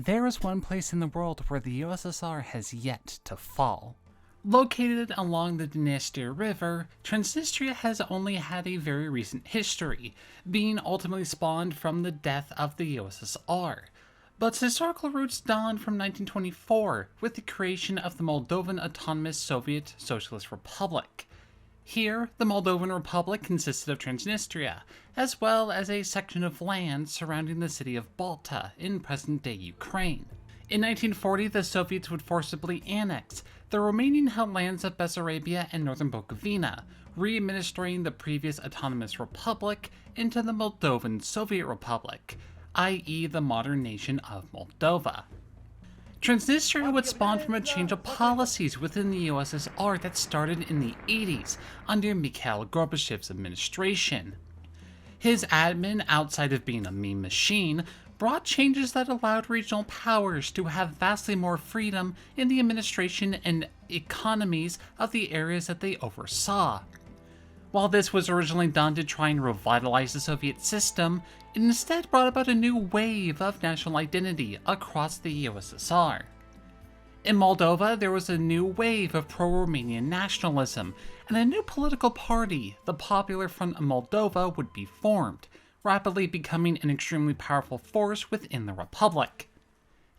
There is one place in the world where the USSR has yet to fall. Located along the Dniester River, Transnistria has only had a very recent history, being ultimately spawned from the death of the USSR. But its historical roots dawn from 1924 with the creation of the Moldovan Autonomous Soviet Socialist Republic. Here, the Moldovan Republic consisted of Transnistria, as well as a section of land surrounding the city of Balta in present-day Ukraine. In 1940, the Soviets would forcibly annex the Romanian-held lands of Bessarabia and northern Bukovina, re-administering the previous autonomous republic into the Moldovan Soviet Republic, i.e. the modern nation of Moldova. Transnistria would spawn from a change of policies within the USSR that started in the 80s under Mikhail Gorbachev's administration. His admin, outside of being a meme machine, brought changes that allowed regional powers to have vastly more freedom in the administration and economies of the areas that they oversaw. While this was originally done to try and revitalize the Soviet system, it instead brought about a new wave of national identity across the USSR. In Moldova, there was a new wave of pro-Romanian nationalism, and a new political party, the Popular Front of Moldova, would be formed, rapidly becoming an extremely powerful force within the Republic.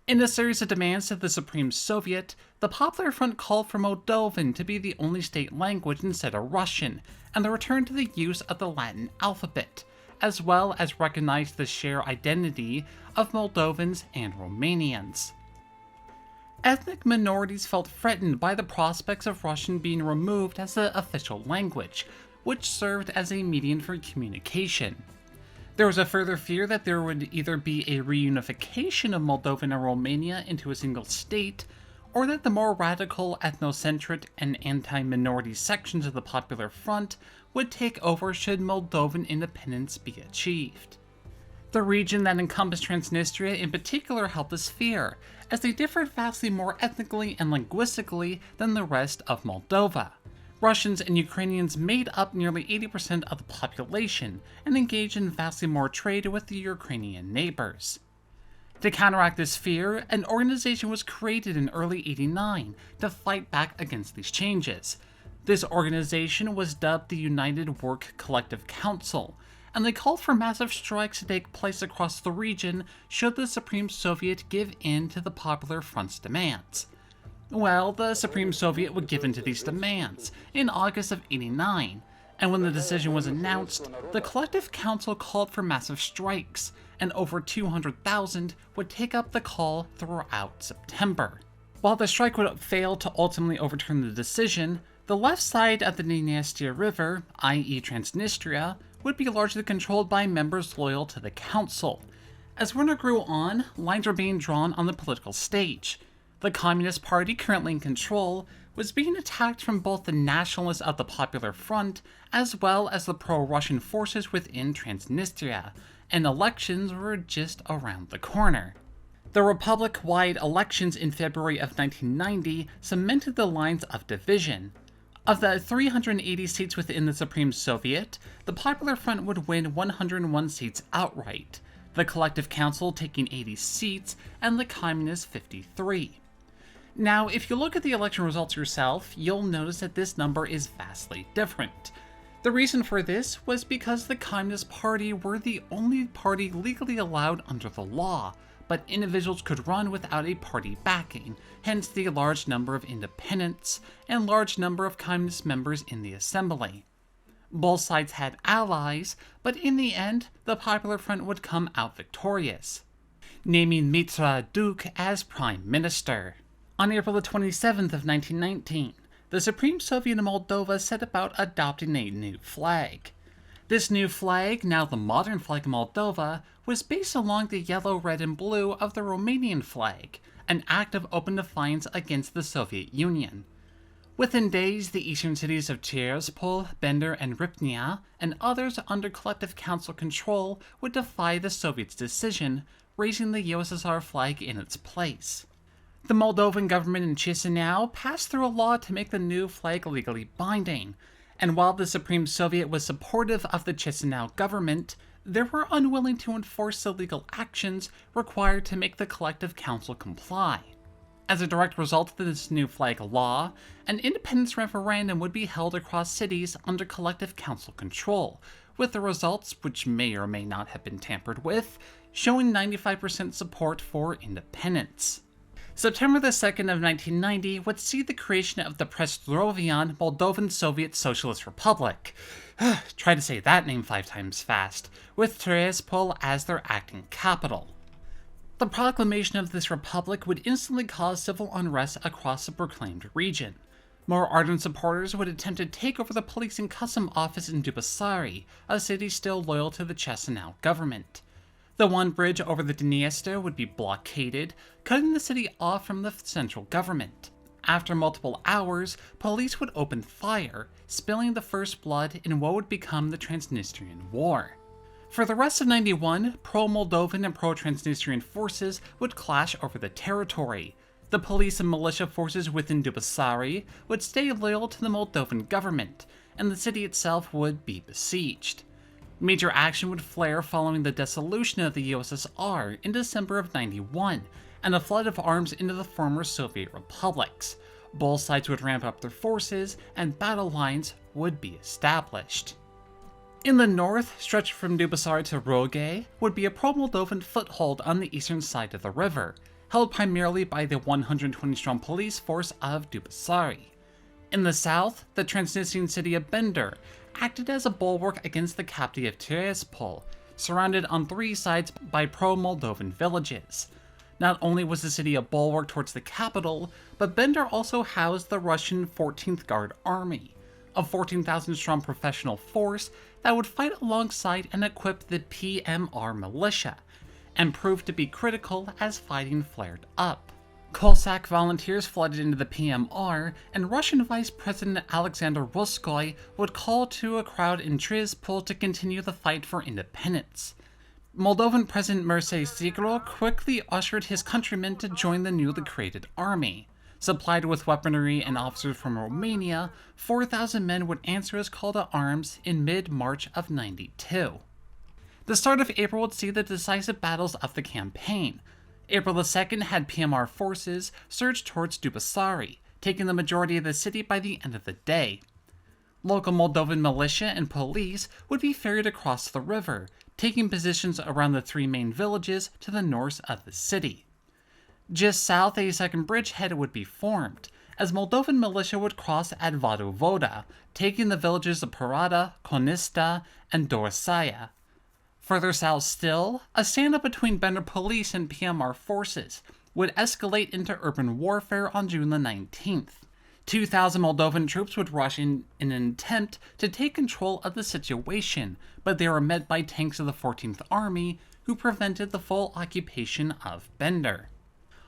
In a series of demands to the Supreme Soviet, the Popular Front called for Moldovan to be the only state language instead of Russian, and the return to the use of the Latin alphabet, as well as recognize the shared identity of Moldovans and Romanians. Ethnic minorities felt threatened by the prospects of Russian being removed as the official language, which served as a medium for communication. There was a further fear that there would either be a reunification of Moldova and Romania into a single state, or that the more radical, ethnocentric, and anti-minority sections of the Popular Front would take over should Moldovan independence be achieved. The region that encompassed Transnistria in particular held this fear, as they differed vastly more ethnically and linguistically than the rest of Moldova. Russians and Ukrainians made up nearly 80% of the population and engaged in vastly more trade with the Ukrainian neighbors. To counteract this fear, an organization was created in early '89 to fight back against these changes. This organization was dubbed the United Work Collective Council, and they called for massive strikes to take place across the region should the Supreme Soviet give in to the Popular Front's demands. Well, the Supreme Soviet would give in to these demands in August of '89, and when the decision was announced, the Collective Council called for massive strikes, and over 200,000 would take up the call throughout September. While the strike would fail to ultimately overturn the decision, the left side of the Dniester River, i.e. Transnistria, would be largely controlled by members loyal to the council. As winter grew on, lines were being drawn on the political stage. The Communist Party, currently in control, was being attacked from both the nationalists of the Popular Front as well as the pro-Russian forces within Transnistria, and elections were just around the corner. The Republic-wide elections in February of 1990 cemented the lines of division. Of the 380 seats within the Supreme Soviet, the Popular Front would win 101 seats outright, the Collective Council taking 80 seats, and the Communists 53. Now, if you look at the election results yourself, you'll notice that this number is vastly different. The reason for this was because the Communist Party were the only party legally allowed under the law, but individuals could run without a party backing, hence the large number of independents and large number of communist members in the assembly. Both sides had allies, but in the end, the Popular Front would come out victorious, naming Mitra Duc as prime minister. On April the 27th of 1919, the Supreme Soviet of Moldova set about adopting a new flag. This new flag, now the modern flag of Moldova, was based along the yellow, red, and blue of the Romanian flag, an act of open defiance against the Soviet Union. Within days, the eastern cities of Tiraspol, Bender, and Ripnia, and others under collective council control would defy the Soviets' decision, raising the USSR flag in its place. The Moldovan government in Chisinau passed through a law to make the new flag legally binding, and while the Supreme Soviet was supportive of the Chisinau government, they were unwilling to enforce the legal actions required to make the collective council comply. As a direct result of this new flag law, an independence referendum would be held across cities under collective council control, with the results, which may or may not have been tampered with, showing 95% support for independence. September the 2nd of 1990 would see the creation of the Transnistria Moldovan Soviet Socialist Republic. Try to say that name 5 times fast, with Tiraspol as their acting capital. The proclamation of this republic would instantly cause civil unrest across the proclaimed region. More ardent supporters would attempt to take over the police and custom office in Dubasari, a city still loyal to the Chisinau government. The one bridge over the Dniester would be blockaded, cutting the city off from the central government. After multiple hours, police would open fire, spilling the first blood in what would become the Transnistrian War. For the rest of 91, pro-Moldovan and pro-Transnistrian forces would clash over the territory. The police and militia forces within Dubasari would stay loyal to the Moldovan government, and the city itself would be besieged. Major action would flare following the dissolution of the USSR in December of 91, and a flood of arms into the former Soviet republics. Both sides would ramp up their forces, and battle lines would be established. In the north, stretched from Dubasari to Roge, would be a pro-Moldovan foothold on the eastern side of the river, held primarily by the 120-strong police force of Dubasari. In the south, the Transnistrian city of Bender acted as a bulwark against the captive Tiraspol, surrounded on 3 sides by pro-Moldovan villages. Not only was the city a bulwark towards the capital, but Bender also housed the Russian 14th Guard Army, a 14,000-strong professional force that would fight alongside and equip the PMR militia, and proved to be critical as fighting flared up. Cossack volunteers flooded into the PMR, and Russian Vice President Alexander Ruskoy would call to a crowd in Tiraspol to continue the fight for independence. Moldovan President Mircea Sigro quickly ushered his countrymen to join the newly created army. Supplied with weaponry and officers from Romania, 4,000 men would answer his call to arms in mid-March of 92. The start of April would see the decisive battles of the campaign. April the 2nd had PMR forces surge towards Dubasari, taking the majority of the city by the end of the day. Local Moldovan militia and police would be ferried across the river, taking positions around the 3 main villages to the north of the city. Just south, a second bridgehead would be formed, as Moldovan militia would cross at Vadovoda, taking the villages of Parada, Konista, and Dorosaya. Further south still, a standoff between Bender police and PMR forces would escalate into urban warfare on June the 19th. 2,000 Moldovan troops would rush in an attempt to take control of the situation, but they were met by tanks of the 14th Army, who prevented the full occupation of Bender.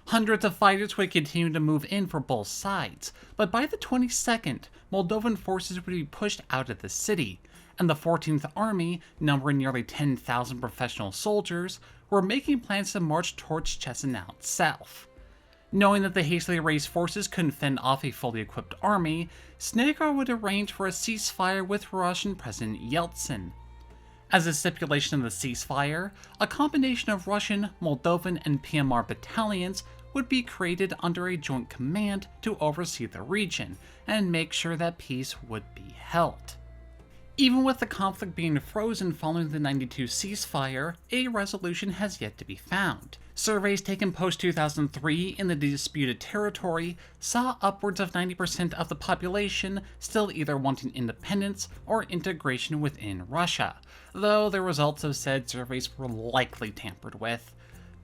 Hundreds of fighters would continue to move in for both sides, but by the 22nd, Moldovan forces would be pushed out of the city, and the 14th Army, numbering nearly 10,000 professional soldiers, were making plans to march towards Chisinau itself. Knowing that the hastily raised forces couldn't fend off a fully equipped army, Snegro would arrange for a ceasefire with Russian President Yeltsin. As a stipulation of the ceasefire, a combination of Russian, Moldovan, and PMR battalions would be created under a joint command to oversee the region and make sure that peace would be held. Even with the conflict being frozen following the 92 ceasefire, a resolution has yet to be found. Surveys taken post-2003 in the disputed territory saw upwards of 90% of the population still either wanting independence or integration within Russia, though the results of said surveys were likely tampered with.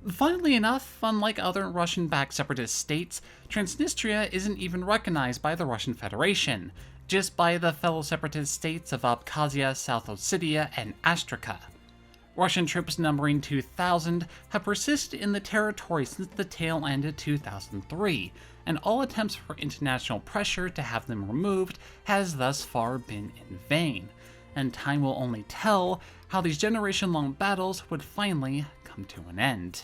Funnily enough, unlike other Russian-backed separatist states, Transnistria isn't even recognized by the Russian Federation, just by the fellow separatist states of Abkhazia, South Ossetia, and Astrakhan. Russian troops numbering 2,000 have persisted in the territory since the tail end of 2003, and all attempts for international pressure to have them removed has thus far been in vain, and time will only tell how these generation-long battles would finally come to an end.